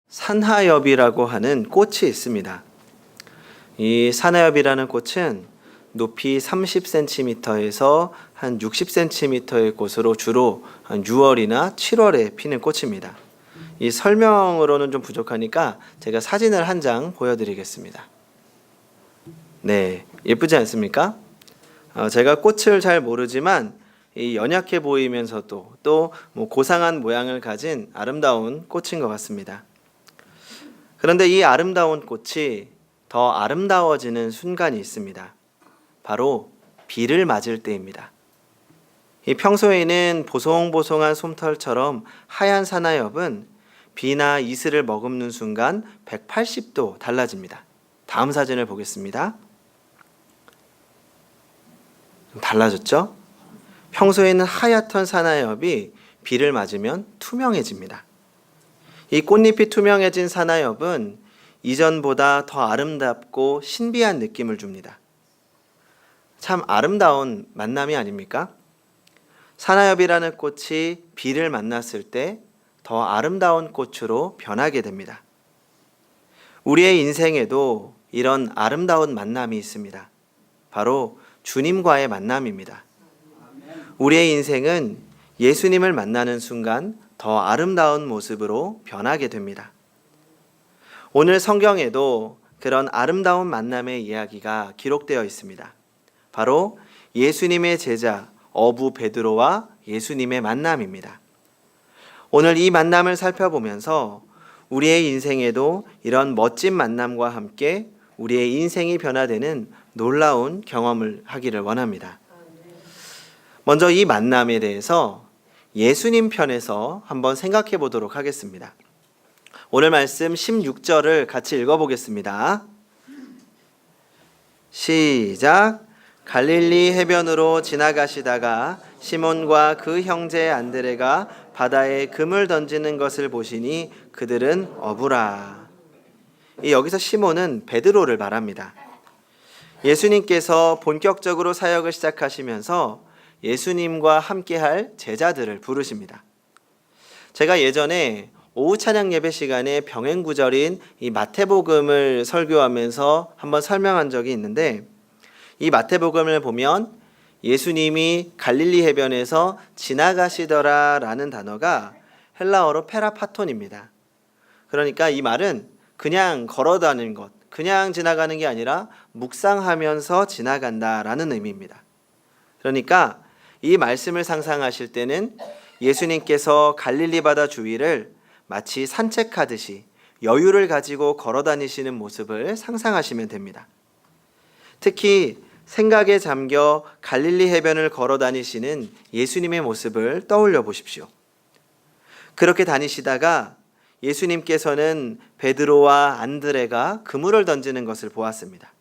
산하엽이라고 하는 꽃이 있습니다. 이 산하엽이라는 꽃은 높이 30cm에서 한 60cm의 꽃으로 주로 한 6월이나 7월에 피는 꽃입니다. 이 설명으로는 좀 부족하니까 제가 사진을 한 장 보여드리겠습니다. 네, 예쁘지 않습니까? 제가 꽃을 잘 모르지만 이 연약해 보이면서도 또 고상한 모양을 가진 아름다운 꽃인 것 같습니다. 그런데 이 아름다운 꽃이 더 아름다워지는 순간이 있습니다. 바로 비를 맞을 때입니다. 이 평소에는 보송보송한 솜털처럼 하얀 산하엽은 비나 이슬을 머금는 순간 180도 달라집니다. 다음 사진을 보겠습니다. 좀 달라졌죠? 평소에는 하얗던 산하엽이 비를 맞으면 투명해집니다. 이 꽃잎이 투명해진 산하엽은 이전보다 더 아름답고 신비한 느낌을 줍니다. 참 아름다운 만남이 아닙니까? 산하엽이라는 꽃이 비를 만났을 때 더 아름다운 꽃으로 변하게 됩니다. 우리의 인생에도 이런 아름다운 만남이 있습니다. 바로 주님과의 만남입니다. 우리의 인생은 예수님을 만나는 순간 더 아름다운 모습으로 변하게 됩니다. 오늘 성경에도 그런 아름다운 만남의 이야기가 기록되어 있습니다. 바로 예수님의 제자 어부 베드로와 예수님의 만남입니다. 오늘 이 만남을 살펴보면서 우리의 인생에도 이런 멋진 만남과 함께 우리의 인생이 변화되는 놀라운 경험을 하기를 원합니다. 먼저 이 만남에 대해서 예수님 편에서 한번 생각해 보도록 하겠습니다. 오늘 말씀 16절을 같이 읽어보겠습니다. 시작. 갈릴리 해변으로 지나가시다가 시몬과 그 형제 안드레가 바다에 금을 던지는 것을 보시니 그들은 어부라. 여기서 시몬은 베드로를 말합니다. 예수님께서 본격적으로 사역을 시작하시면서 예수님과 함께할 제자들을 부르십니다. 제가 예전에 오후 찬양 예배 시간에 병행 구절인 이 마태복음을 설교하면서 한번 설명한 적이 있는데, 이 마태복음을 보면 예수님이 갈릴리 해변에서 지나가시더라 라는 단어가 헬라어로 페라파톤입니다. 그러니까 이 말은 그냥 걸어다니는 것, 그냥 지나가는 게 아니라 묵상하면서 지나간다 라는 의미입니다. 그러니까 이 말씀을 상상하실 때는 예수님께서 갈릴리 바다 주위를 마치 산책하듯이 여유를 가지고 걸어 다니시는 모습을 상상하시면 됩니다. 특히 생각에 잠겨 갈릴리 해변을 걸어 다니시는 예수님의 모습을 떠올려 보십시오. 그렇게 다니시다가 예수님께서는 베드로와 안드레가 그물을 던지는 것을 보았습니다.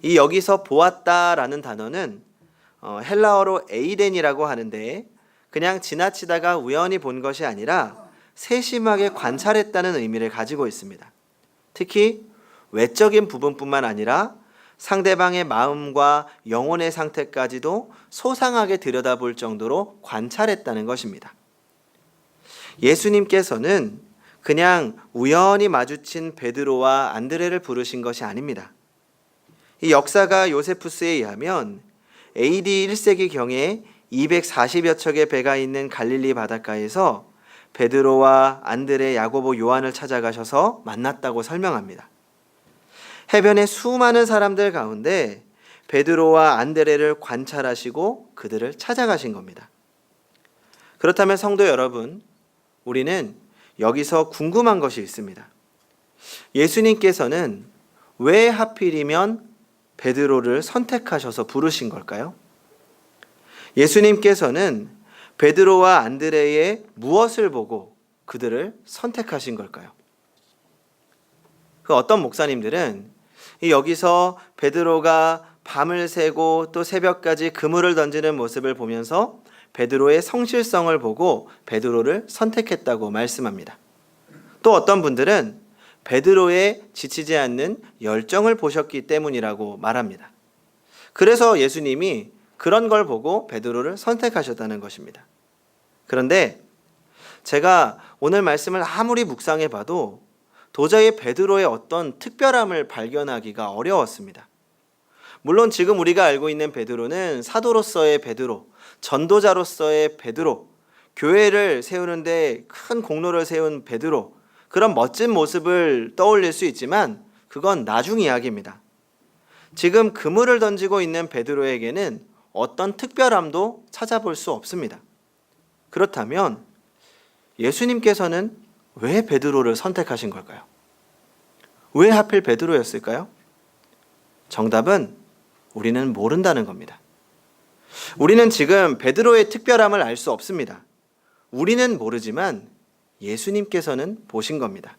이 여기서 보았다라는 단어는 헬라어로 에이덴이라고 하는데, 그냥 지나치다가 우연히 본 것이 아니라 세심하게 관찰했다는 의미를 가지고 있습니다. 특히 외적인 부분뿐만 아니라 상대방의 마음과 영혼의 상태까지도 소상하게 들여다볼 정도로 관찰했다는 것입니다. 예수님께서는 그냥 우연히 마주친 베드로와 안드레를 부르신 것이 아닙니다. 이 역사가 요세푸스에 의하면 AD 1세기경에 240여 척의 배가 있는 갈릴리 바닷가에서 베드로와 안드레, 야고보, 요한을 찾아가셔서 만났다고 설명합니다. 해변의 수많은 사람들 가운데 베드로와 안드레를 관찰하시고 그들을 찾아가신 겁니다. 그렇다면 성도 여러분, 우리는 여기서 궁금한 것이 있습니다. 예수님께서는 왜 하필이면 베드로를 선택하셔서 부르신 걸까요? 예수님께서는 베드로와 안드레의 무엇을 보고 그들을 선택하신 걸까요? 그 어떤 목사님들은 여기서 베드로가 밤을 새고 또 새벽까지 그물을 던지는 모습을 보면서 베드로의 성실성을 보고 베드로를 선택했다고 말씀합니다. 또 어떤 분들은 베드로의 지치지 않는 열정을 보셨기 때문이라고 말합니다. 그래서 예수님이 그런 걸 보고 베드로를 선택하셨다는 것입니다. 그런데 제가 오늘 말씀을 아무리 묵상해 봐도 도저히 베드로의 어떤 특별함을 발견하기가 어려웠습니다. 물론 지금 우리가 알고 있는 베드로는 사도로서의 베드로, 전도자로서의 베드로, 교회를 세우는데 큰 공로를 세운 베드로, 그런 멋진 모습을 떠올릴 수 있지만 그건 나중 이야기입니다. 지금 그물을 던지고 있는 베드로에게는 어떤 특별함도 찾아볼 수 없습니다. 그렇다면 예수님께서는 왜 베드로를 선택하신 걸까요? 왜 하필 베드로였을까요? 정답은 우리는 모른다는 겁니다. 우리는 지금 베드로의 특별함을 알 수 없습니다. 우리는 모르지만 예수님께서는 보신 겁니다.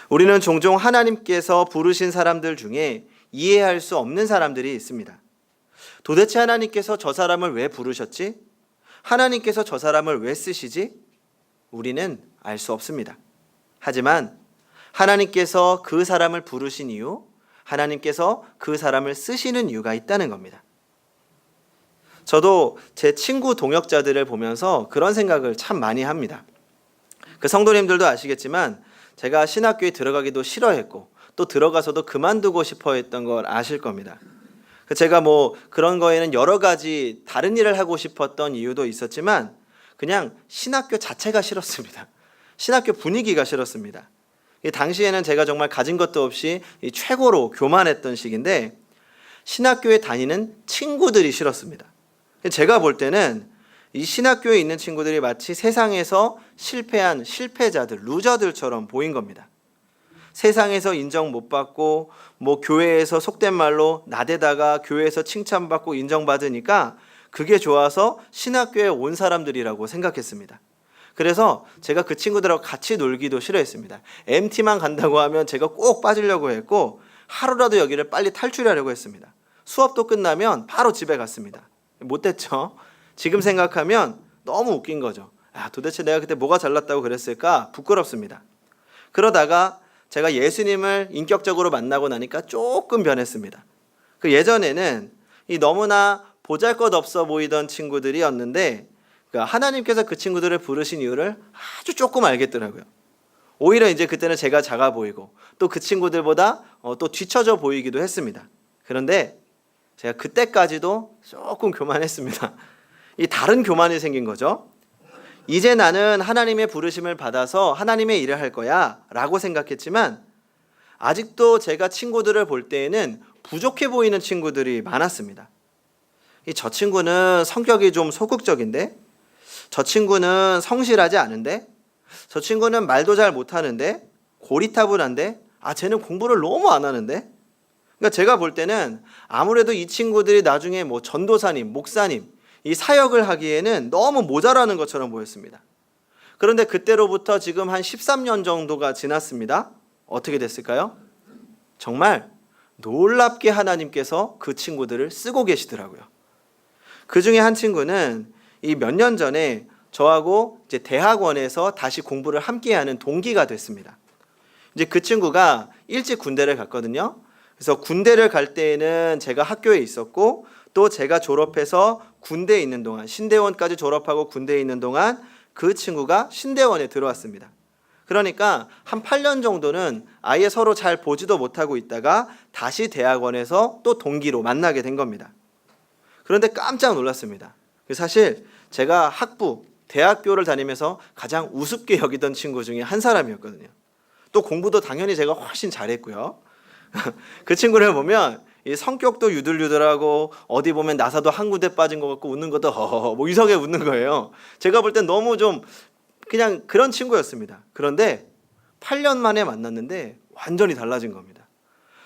우리는 종종 하나님께서 부르신 사람들 중에 이해할 수 없는 사람들이 있습니다. 도대체 하나님께서 저 사람을 왜 부르셨지? 하나님께서 저 사람을 왜 쓰시지? 우리는 알 수 없습니다. 하지만 하나님께서 그 사람을 부르신 이유, 하나님께서 그 사람을 쓰시는 이유가 있다는 겁니다. 저도 제 친구 동역자들을 보면서 그런 생각을 참 많이 합니다. 그 성도님들도 아시겠지만 제가 신학교에 들어가기도 싫어했고 또 들어가서도 그만두고 싶어 했던 걸 아실 겁니다. 제가 그런 거에는 여러 가지 다른 일을 하고 싶었던 이유도 있었지만 그냥 신학교 자체가 싫었습니다. 신학교 분위기가 싫었습니다. 당시에는 제가 정말 가진 것도 없이 최고로 교만했던 시기인데 신학교에 다니는 친구들이 싫었습니다. 제가 볼 때는 이 신학교에 있는 친구들이 마치 세상에서 실패한 실패자들, 루저들처럼 보인 겁니다. 세상에서 인정 못 받고 교회에서 속된 말로 나대다가 교회에서 칭찬받고 인정받으니까 그게 좋아서 신학교에 온 사람들이라고 생각했습니다. 그래서 제가 그 친구들하고 같이 놀기도 싫어했습니다. MT만 간다고 하면 제가 꼭 빠지려고 했고 하루라도 여기를 빨리 탈출하려고 했습니다. 수업도 끝나면 바로 집에 갔습니다. 못됐죠? 지금 생각하면 너무 웃긴 거죠. 도대체 내가 그때 뭐가 잘났다고 그랬을까? 부끄럽습니다. 그러다가 제가 예수님을 인격적으로 만나고 나니까 조금 변했습니다. 예전에는 너무나 보잘것없어 보이던 친구들이었는데 하나님께서 그 친구들을 부르신 이유를 아주 조금 알겠더라고요. 오히려 이제 그때는 제가 작아 보이고 또 그 친구들보다 또 뒤처져 보이기도 했습니다. 그런데 제가 그때까지도 조금 교만했습니다. 이 다른 교만이 생긴 거죠. 이제 나는 하나님의 부르심을 받아서 하나님의 일을 할 거야 라고 생각했지만 아직도 제가 친구들을 볼 때에는 부족해 보이는 친구들이 많았습니다. 저 친구는 성격이 좀 소극적인데, 저 친구는 성실하지 않은데, 저 친구는 말도 잘 못하는데, 고리타분한데, 쟤는 공부를 너무 안 하는데. 그러니까 제가 볼 때는 아무래도 이 친구들이 나중에 전도사님, 목사님 이 사역을 하기에는 너무 모자라는 것처럼 보였습니다. 그런데 그때로부터 지금 한 13년 정도가 지났습니다. 어떻게 됐을까요? 정말 놀랍게 하나님께서 그 친구들을 쓰고 계시더라고요. 그 중에 한 친구는 이 몇 년 전에 저하고 이제 대학원에서 다시 공부를 함께하는 동기가 됐습니다. 이제 그 친구가 일찍 군대를 갔거든요. 그래서 군대를 갈 때에는 제가 학교에 있었고 또 제가 졸업해서 군대에 있는 동안 신대원까지 졸업하고 군대에 있는 동안 그 친구가 신대원에 들어왔습니다. 그러니까 한 8년 정도는 아예 서로 잘 보지도 못하고 있다가 다시 대학원에서 또 동기로 만나게 된 겁니다. 그런데 깜짝 놀랐습니다. 사실 제가 대학교를 다니면서 가장 우습게 여기던 친구 중에 한 사람이었거든요. 또 공부도 당연히 제가 훨씬 잘했고요. 그 친구를 보면 이 성격도 유들유들하고 어디 보면 나사도 한 군데 빠진 것 같고 웃는 것도 허허허 이상하게 웃는 거예요. 제가 볼 땐 너무 좀 그냥 그런 친구였습니다. 그런데 8년 만에 만났는데 완전히 달라진 겁니다.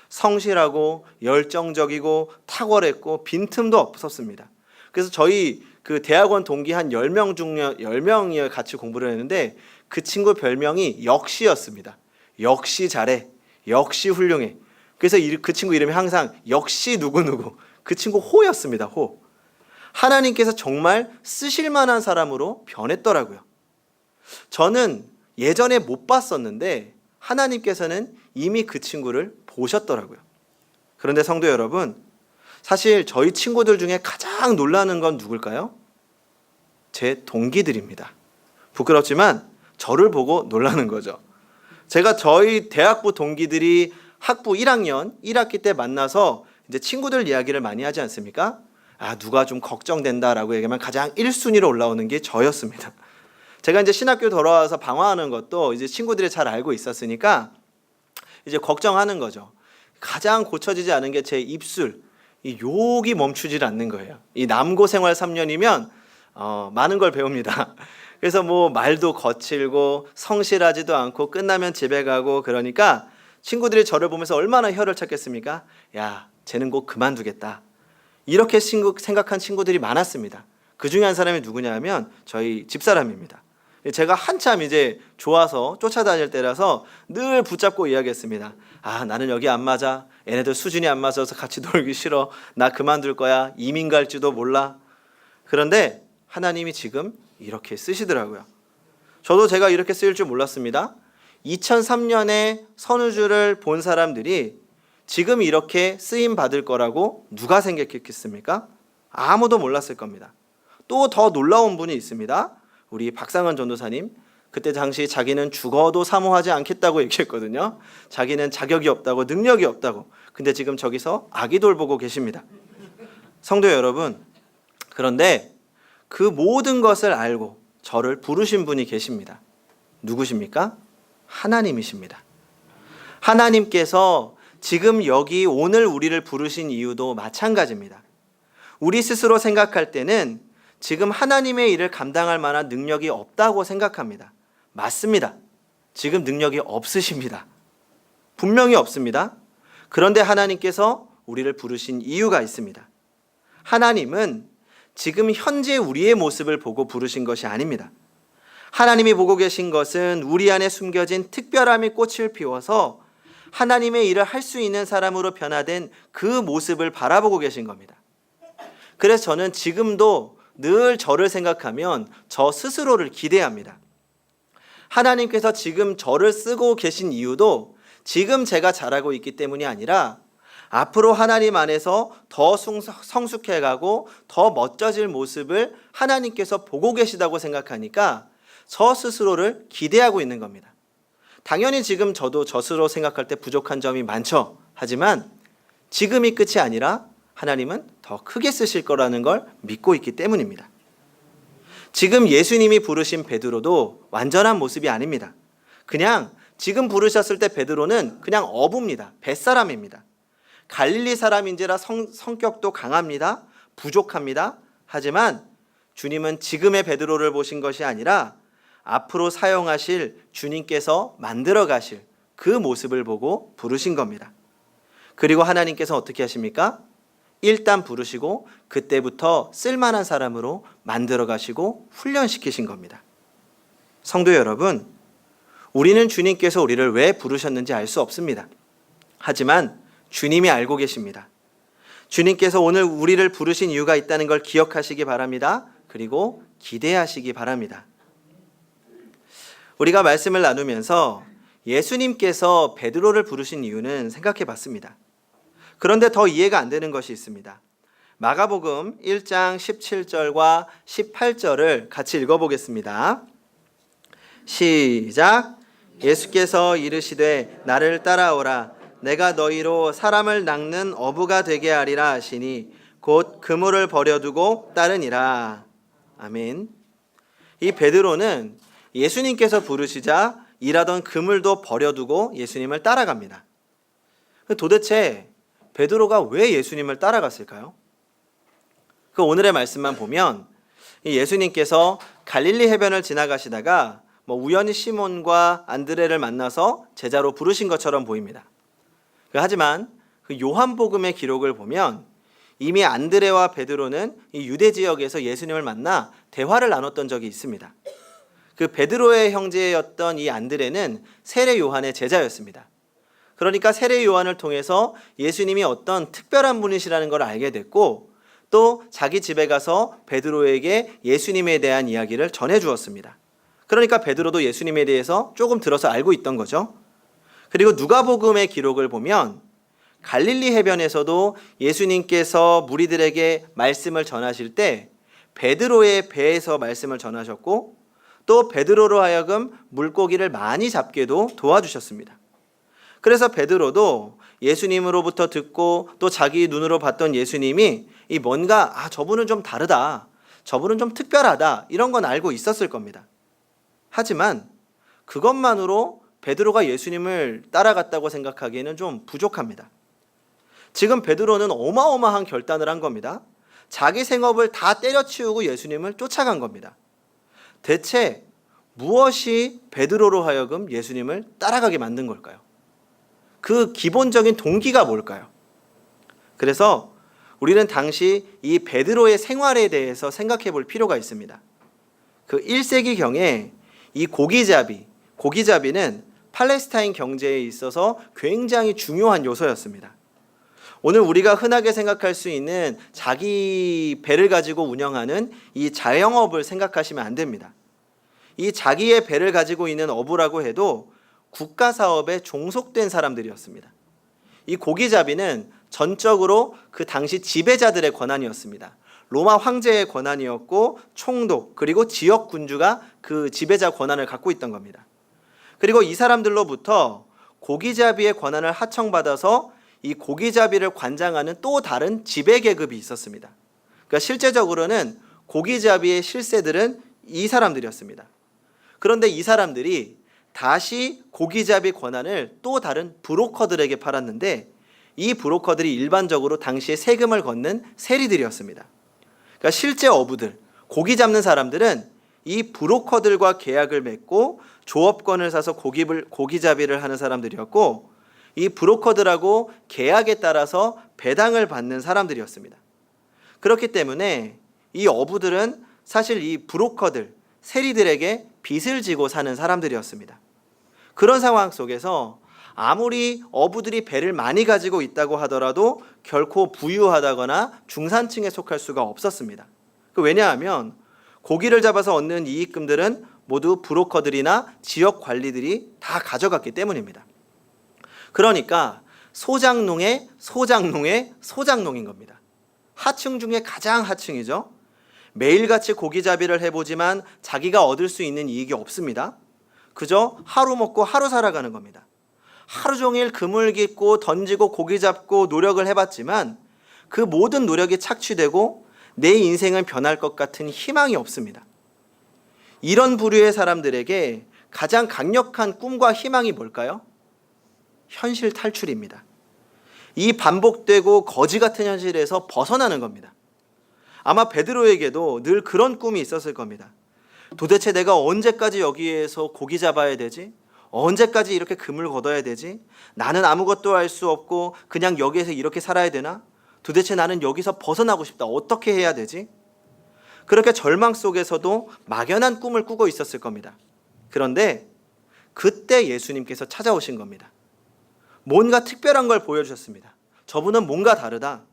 성실하고 열정적이고 탁월했고 빈틈도 없었습니다. 그래서 저희 그 대학원 동기 한 10명 중 10명이 같이 공부를 했는데 그 친구 별명이 역시였습니다. 역시 잘해. 역시 훌륭해. 그래서 그 친구 이름이 항상 역시 누구누구. 그 친구 호였습니다. 호. 하나님께서 정말 쓰실 만한 사람으로 변했더라고요. 저는 예전에 못 봤었는데 하나님께서는 이미 그 친구를 보셨더라고요. 그런데 성도 여러분, 사실 저희 친구들 중에 가장 놀라는 건 누굴까요? 제 동기들입니다. 부끄럽지만 저를 보고 놀라는 거죠. 제가 저희 대학부 동기들이 학부 1학년 1학기 때 만나서 이제 친구들 이야기를 많이 하지 않습니까? 아, 누가 좀 걱정된다라고 얘기하면 가장 1순위로 올라오는 게 저였습니다. 제가 이제 신학교 돌아와서 방황하는 것도 이제 친구들이 잘 알고 있었으니까 이제 걱정하는 거죠. 가장 고쳐지지 않은 게 제 입술, 이 욕이 멈추질 않는 거예요. 이 남고 생활 3년이면 많은 걸 배웁니다. 그래서 뭐 말도 거칠고 성실하지도 않고 끝나면 집에 가고 그러니까 친구들이 저를 보면서 얼마나 혀를 찼겠습니까? 야, 쟤는 곧 그만두겠다. 이렇게 생각한 친구들이 많았습니다. 그 중에 한 사람이 누구냐 하면 저희 집사람입니다. 제가 한참 이제 좋아서 쫓아다닐 때라서 늘 붙잡고 이야기했습니다. 아, 나는 여기 안 맞아. 얘네들 수준이 안 맞아서 같이 놀기 싫어. 나 그만둘 거야. 이민 갈지도 몰라. 그런데 하나님이 지금 이렇게 쓰시더라고요. 저도 제가 이렇게 쓰일 줄 몰랐습니다. 2003년에 선우주를 본 사람들이 지금 이렇게 쓰임 받을 거라고 누가 생각했겠습니까? 아무도 몰랐을 겁니다. 또 더 놀라운 분이 있습니다. 우리 박상은 전도사님, 그때 당시 자기는 죽어도 사모하지 않겠다고 얘기했거든요. 자기는 자격이 없다고, 능력이 없다고. 근데 지금 저기서 아기돌 보고 계십니다. 성도 여러분, 그런데 그 모든 것을 알고 저를 부르신 분이 계십니다. 누구십니까? 하나님이십니다. 하나님께서 지금 여기 오늘 우리를 부르신 이유도 마찬가지입니다. 우리 스스로 생각할 때는 지금 하나님의 일을 감당할 만한 능력이 없다고 생각합니다. 맞습니다. 지금 능력이 없으십니다. 분명히 없습니다. 그런데 하나님께서 우리를 부르신 이유가 있습니다. 하나님은 지금 현재 우리의 모습을 보고 부르신 것이 아닙니다. 하나님이 보고 계신 것은 우리 안에 숨겨진 특별함이 꽃을 피워서 하나님의 일을 할 수 있는 사람으로 변화된 그 모습을 바라보고 계신 겁니다. 그래서 저는 지금도 늘 저를 생각하면 저 스스로를 기대합니다. 하나님께서 지금 저를 쓰고 계신 이유도 지금 제가 잘하고 있기 때문이 아니라 앞으로 하나님 안에서 더 성숙해가고 더 멋져질 모습을 하나님께서 보고 계시다고 생각하니까 저 스스로를 기대하고 있는 겁니다. 당연히 지금 저도 저 스스로 생각할 때 부족한 점이 많죠. 하지만 지금이 끝이 아니라 하나님은 더 크게 쓰실 거라는 걸 믿고 있기 때문입니다. 지금 예수님이 부르신 베드로도 완전한 모습이 아닙니다. 그냥 지금 부르셨을 때 베드로는 그냥 어부입니다. 뱃사람입니다. 갈릴리 사람인지라 성격도 강합니다. 부족합니다. 하지만 주님은 지금의 베드로를 보신 것이 아니라 앞으로 사용하실 주님께서 만들어 가실 그 모습을 보고 부르신 겁니다. 그리고 하나님께서 어떻게 하십니까? 일단 부르시고 그때부터 쓸만한 사람으로 만들어 가시고 훈련시키신 겁니다. 성도 여러분, 우리는 주님께서 우리를 왜 부르셨는지 알 수 없습니다. 하지만 주님이 알고 계십니다. 주님께서 오늘 우리를 부르신 이유가 있다는 걸 기억하시기 바랍니다. 그리고 기대하시기 바랍니다. 우리가 말씀을 나누면서 예수님께서 베드로를 부르신 이유는 생각해 봤습니다. 그런데 더 이해가 안 되는 것이 있습니다. 마가복음 1장 17절과 18절을 같이 읽어보겠습니다. 시작. 예수께서 이르시되 나를 따라오라. 내가 너희로 사람을 낚는 어부가 되게 하리라 하시니 곧 그물을 버려두고 따르니라. 아멘. 이 베드로는 예수님께서 부르시자 일하던 그물도 버려두고 예수님을 따라갑니다. 도대체 베드로가 왜 예수님을 따라갔을까요? 그 오늘의 말씀만 보면 예수님께서 갈릴리 해변을 지나가시다가 우연히 시몬과 안드레를 만나서 제자로 부르신 것처럼 보입니다. 하지만 그 요한복음의 기록을 보면 이미 안드레와 베드로는 이 유대 지역에서 예수님을 만나 대화를 나눴던 적이 있습니다. 그 베드로의 형제였던 이 안드레는 세례 요한의 제자였습니다. 그러니까 세례 요한을 통해서 예수님이 어떤 특별한 분이시라는 걸 알게 됐고 또 자기 집에 가서 베드로에게 예수님에 대한 이야기를 전해 주었습니다. 그러니까 베드로도 예수님에 대해서 조금 들어서 알고 있던 거죠. 그리고 누가복음의 기록을 보면 갈릴리 해변에서도 예수님께서 무리들에게 말씀을 전하실 때 베드로의 배에서 말씀을 전하셨고 또 베드로로 하여금 물고기를 많이 잡게도 도와주셨습니다. 그래서 베드로도 예수님으로부터 듣고 또 자기 눈으로 봤던 예수님이 이 뭔가 저분은 좀 다르다, 저분은 좀 특별하다, 이런 건 알고 있었을 겁니다. 하지만 그것만으로 베드로가 예수님을 따라갔다고 생각하기에는 좀 부족합니다. 지금 베드로는 어마어마한 결단을 한 겁니다. 자기 생업을 다 때려치우고 예수님을 쫓아간 겁니다. 대체 무엇이 베드로로 하여금 예수님을 따라가게 만든 걸까요? 그 기본적인 동기가 뭘까요? 그래서 우리는 당시 이 베드로의 생활에 대해서 생각해 볼 필요가 있습니다. 그 1세기경에 이 고기잡이는 팔레스타인 경제에 있어서 굉장히 중요한 요소였습니다. 오늘 우리가 흔하게 생각할 수 있는 자기 배를 가지고 운영하는 이 자영업을 생각하시면 안 됩니다. 이 자기의 배를 가지고 있는 어부라고 해도 국가 사업에 종속된 사람들이었습니다. 이 고기잡이는 전적으로 그 당시 지배자들의 권한이었습니다. 로마 황제의 권한이었고 총독 그리고 지역 군주가 그 지배자 권한을 갖고 있던 겁니다. 그리고 이 사람들로부터 고기잡이의 권한을 하청받아서 이 고기잡이를 관장하는 또 다른 지배계급이 있었습니다. 그러니까 실제적으로는 고기잡이의 실세들은 이 사람들이었습니다. 그런데 이 사람들이 다시 고기잡이 권한을 또 다른 브로커들에게 팔았는데 이 브로커들이 일반적으로 당시에 세금을 걷는 세리들이었습니다. 그러니까 실제 어부들, 고기 잡는 사람들은 이 브로커들과 계약을 맺고 조업권을 사서 고기잡이를 하는 사람들이었고 이 브로커들하고 계약에 따라서 배당을 받는 사람들이었습니다. 그렇기 때문에 이 어부들은 사실 이 브로커들, 세리들에게 빚을 지고 사는 사람들이었습니다. 그런 상황 속에서 아무리 어부들이 배를 많이 가지고 있다고 하더라도 결코 부유하다거나 중산층에 속할 수가 없었습니다. 왜냐하면 고기를 잡아서 얻는 이익금들은 모두 브로커들이나 지역 관리들이 다 가져갔기 때문입니다. 그러니까 소장농의 소장농인 겁니다. 하층 중에 가장 하층이죠. 매일같이 고기잡이를 해보지만 자기가 얻을 수 있는 이익이 없습니다. 그저 하루 먹고 하루 살아가는 겁니다. 하루 종일 그물 깃고 던지고 고기 잡고 노력을 해봤지만 그 모든 노력이 착취되고 내 인생은 변할 것 같은 희망이 없습니다. 이런 부류의 사람들에게 가장 강력한 꿈과 희망이 뭘까요? 현실 탈출입니다. 이 반복되고 거지 같은 현실에서 벗어나는 겁니다. 아마 베드로에게도 늘 그런 꿈이 있었을 겁니다. 도대체 내가 언제까지 여기에서 고기 잡아야 되지? 언제까지 이렇게 금을 걷어야 되지? 나는 아무것도 할 수 없고 그냥 여기에서 이렇게 살아야 되나? 도대체 나는 여기서 벗어나고 싶다. 어떻게 해야 되지? 그렇게 절망 속에서도 막연한 꿈을 꾸고 있었을 겁니다. 그런데 그때 예수님께서 찾아오신 겁니다. 뭔가 특별한 걸 보여주셨습니다. 저분은 뭔가 다르다.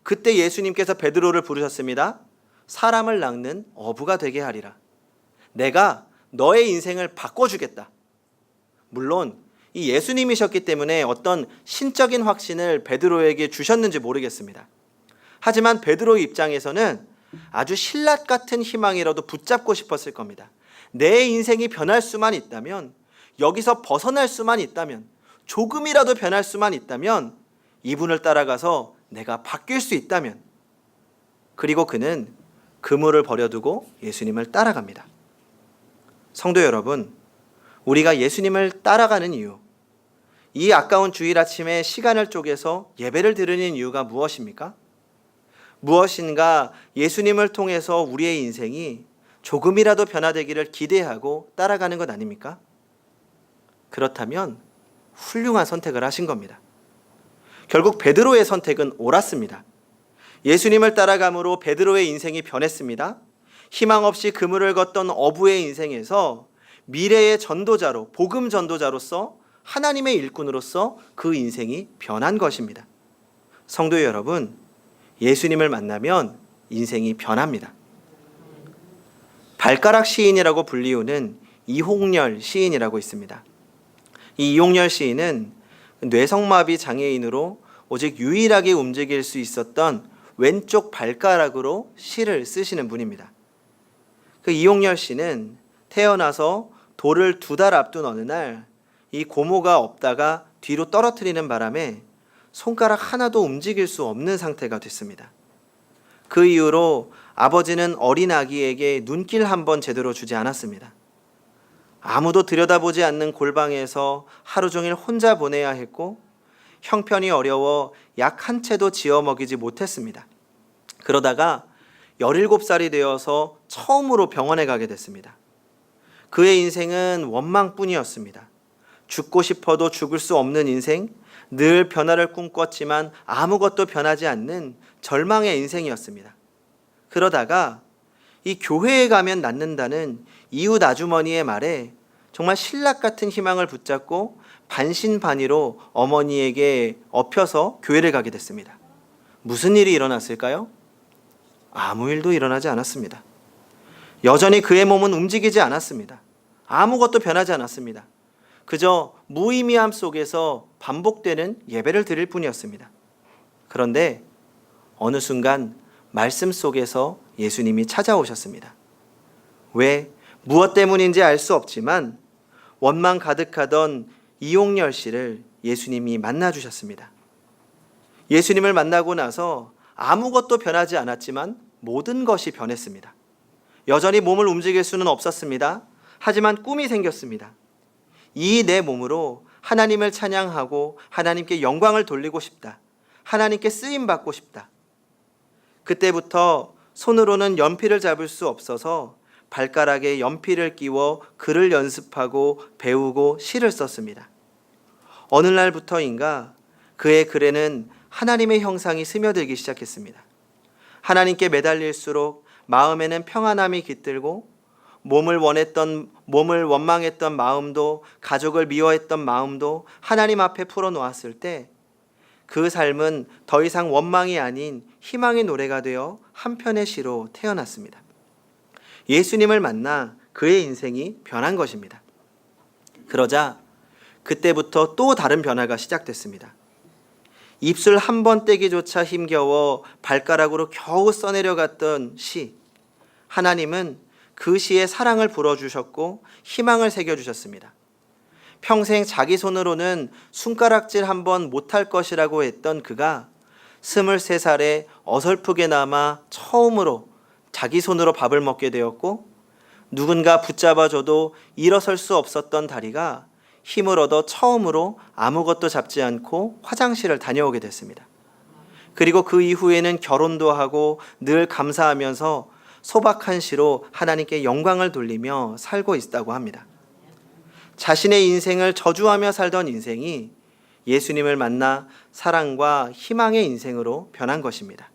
그때 예수님께서 베드로를 부르셨습니다. 사람을 낚는 어부가 되게 하리라. 내가 너의 인생을 바꿔주겠다. 물론 이 예수님이셨기 때문에 어떤 신적인 확신을 베드로에게 주셨는지 모르겠습니다. 하지만 베드로의 입장에서는 아주 신라 같은 희망이라도 붙잡고 싶었을 겁니다. 내 인생이 변할 수만 있다면, 여기서 벗어날 수만 있다면, 조금이라도 변할 수만 있다면 이분을 따라가서 내가 바뀔 수 있다면. 그리고 그는 그물을 버려두고 예수님을 따라갑니다. 성도 여러분, 우리가 예수님을 따라가는 이유, 이 아까운 주일 아침에 시간을 쪼개서 예배를 드리는 이유가 무엇입니까? 무엇인가 예수님을 통해서 우리의 인생이 조금이라도 변화되기를 기대하고 따라가는 것 아닙니까? 그렇다면 훌륭한 선택을 하신 겁니다. 결국 베드로의 선택은 옳았습니다. 예수님을 따라감으로 베드로의 인생이 변했습니다. 희망 없이 그물을 걷던 어부의 인생에서 미래의 전도자로, 복음 전도자로서, 하나님의 일꾼으로서 그 인생이 변한 것입니다. 성도 여러분, 예수님을 만나면 인생이 변합니다. 발가락 시인이라고 불리우는 이홍렬 시인이라고 있습니다. 이 이홍렬 시인은 뇌성마비 장애인으로 오직 유일하게 움직일 수 있었던 왼쪽 발가락으로 시를 쓰시는 분입니다. 그 이홍렬 씨는 태어나서 돌을 2달 앞둔 어느 날 이 고모가 없다가 뒤로 떨어뜨리는 바람에 손가락 하나도 움직일 수 없는 상태가 됐습니다. 그 이후로 아버지는 어린 아기에게 눈길 한번 제대로 주지 않았습니다. 아무도 들여다보지 않는 골방에서 하루 종일 혼자 보내야 했고 형편이 어려워 약 한 채도 지어 먹이지 못했습니다. 그러다가 17살이 되어서 처음으로 병원에 가게 됐습니다. 그의 인생은 원망뿐이었습니다. 죽고 싶어도 죽을 수 없는 인생, 늘 변화를 꿈꿨지만 아무것도 변하지 않는 절망의 인생이었습니다. 그러다가 이 교회에 가면 낫는다는 이웃 아주머니의 말에 정말 신락 같은 희망을 붙잡고 반신반의로 어머니에게 엎혀서 교회를 가게 됐습니다. 무슨 일이 일어났을까요? 아무 일도 일어나지 않았습니다. 여전히 그의 몸은 움직이지 않았습니다. 아무것도 변하지 않았습니다. 그저 무의미함 속에서 반복되는 예배를 드릴 뿐이었습니다. 그런데 어느 순간 말씀 속에서 예수님이 찾아오셨습니다. 왜, 무엇 때문인지 알 수 없지만 원망 가득하던 이홍렬 씨를 예수님이 만나주셨습니다. 예수님을 만나고 나서 아무것도 변하지 않았지만 모든 것이 변했습니다. 여전히 몸을 움직일 수는 없었습니다. 하지만 꿈이 생겼습니다. 이 내 몸으로 하나님을 찬양하고 하나님께 영광을 돌리고 싶다. 하나님께 쓰임받고 싶다. 그때부터 손으로는 연필을 잡을 수 없어서 발가락에 연필을 끼워 글을 연습하고 배우고 시를 썼습니다. 어느 날부터인가 그의 글에는 하나님의 형상이 스며들기 시작했습니다. 하나님께 매달릴수록 마음에는 평안함이 깃들고 몸을 원망했던 마음도 가족을 미워했던 마음도 하나님 앞에 풀어놓았을 때 그 삶은 더 이상 원망이 아닌 희망의 노래가 되어 한 편의 시로 태어났습니다. 예수님을 만나 그의 인생이 변한 것입니다. 그러자 그때부터 또 다른 변화가 시작됐습니다. 입술 한 번 떼기조차 힘겨워 발가락으로 겨우 써내려갔던 시, 하나님은 그 시에 사랑을 불어주셨고 희망을 새겨주셨습니다. 평생 자기 손으로는 손가락질 한번 못할 것이라고 했던 그가 23살에 어설프게나마 처음으로 자기 손으로 밥을 먹게 되었고 누군가 붙잡아줘도 일어설 수 없었던 다리가 힘을 얻어 처음으로 아무것도 잡지 않고 화장실을 다녀오게 됐습니다. 그리고 그 이후에는 결혼도 하고 늘 감사하면서 소박한 시로 하나님께 영광을 돌리며 살고 있다고 합니다. 자신의 인생을 저주하며 살던 인생이 예수님을 만나 사랑과 희망의 인생으로 변한 것입니다.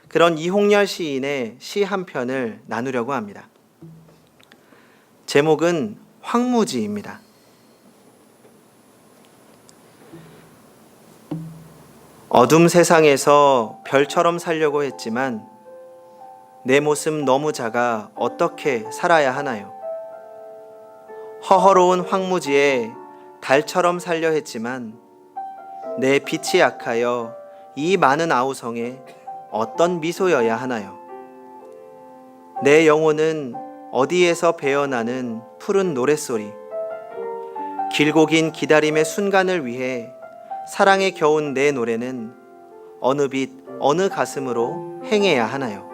그런 이홍렬 시인의 시 한 편을 나누려고 합니다. 제목은 황무지입니다. 어둠 세상에서 별처럼 살려고 했지만 내 모습 너무 작아 어떻게 살아야 하나요? 허허로운 황무지에 달처럼 살려 했지만 내 빛이 약하여 이 많은 아우성에 어떤 미소여야 하나요? 내 영혼은 어디에서 배어나는 푸른 노랫소리, 길고 긴 기다림의 순간을 위해 사랑에 겨운 내 노래는 어느 빛 어느 가슴으로 행해야 하나요?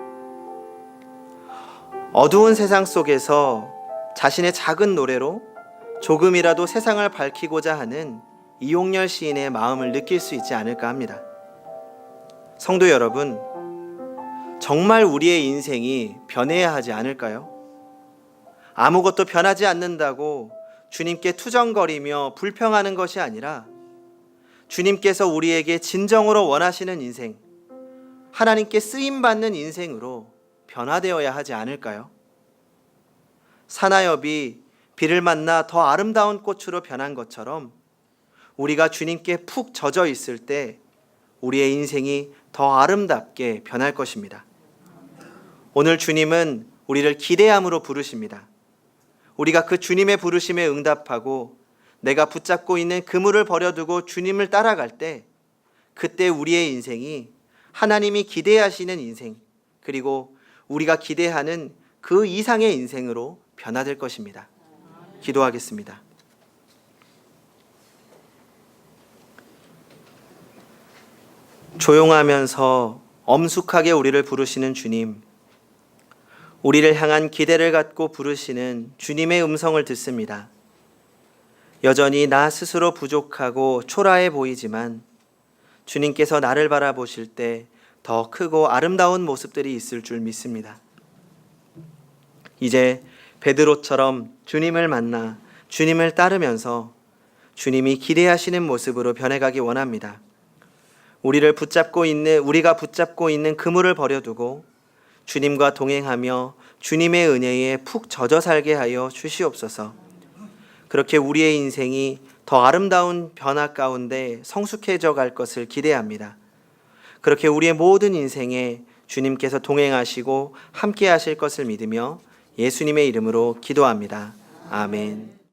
어두운 세상 속에서 자신의 작은 노래로 조금이라도 세상을 밝히고자 하는 이홍렬 시인의 마음을 느낄 수 있지 않을까 합니다. 성도 여러분, 정말 우리의 인생이 변해야 하지 않을까요? 아무것도 변하지 않는다고 주님께 투정거리며 불평하는 것이 아니라 주님께서 우리에게 진정으로 원하시는 인생, 하나님께 쓰임받는 인생으로 변화되어야 하지 않을까요? 사나엽이 비를 만나 더 아름다운 꽃으로 변한 것처럼 우리가 주님께 푹 젖어 있을 때 우리의 인생이 더 아름답게 변할 것입니다. 오늘 주님은 우리를 기대함으로 부르십니다. 우리가 그 주님의 부르심에 응답하고 내가 붙잡고 있는 그물을 버려두고 주님을 따라갈 때 그때 우리의 인생이 하나님이 기대하시는 인생, 그리고 우리가 기대하는 그 이상의 인생으로 변화될 것입니다. 기도하겠습니다. 조용하면서 엄숙하게 우리를 부르시는 주님, 우리를 향한 기대를 갖고 부르시는 주님의 음성을 듣습니다. 여전히 나 스스로 부족하고 초라해 보이지만 주님께서 나를 바라보실 때 더 크고 아름다운 모습들이 있을 줄 믿습니다. 이제 베드로처럼 주님을 만나 주님을 따르면서 주님이 기대하시는 모습으로 변해가기 원합니다. 우리가 붙잡고 있는 그물을 버려두고 주님과 동행하며 주님의 은혜에 푹 젖어 살게 하여 주시옵소서. 그렇게 우리의 인생이 더 아름다운 변화 가운데 성숙해져 갈 것을 기대합니다. 그렇게 우리의 모든 인생에 주님께서 동행하시고 함께 하실 것을 믿으며 예수님의 이름으로 기도합니다. 아멘.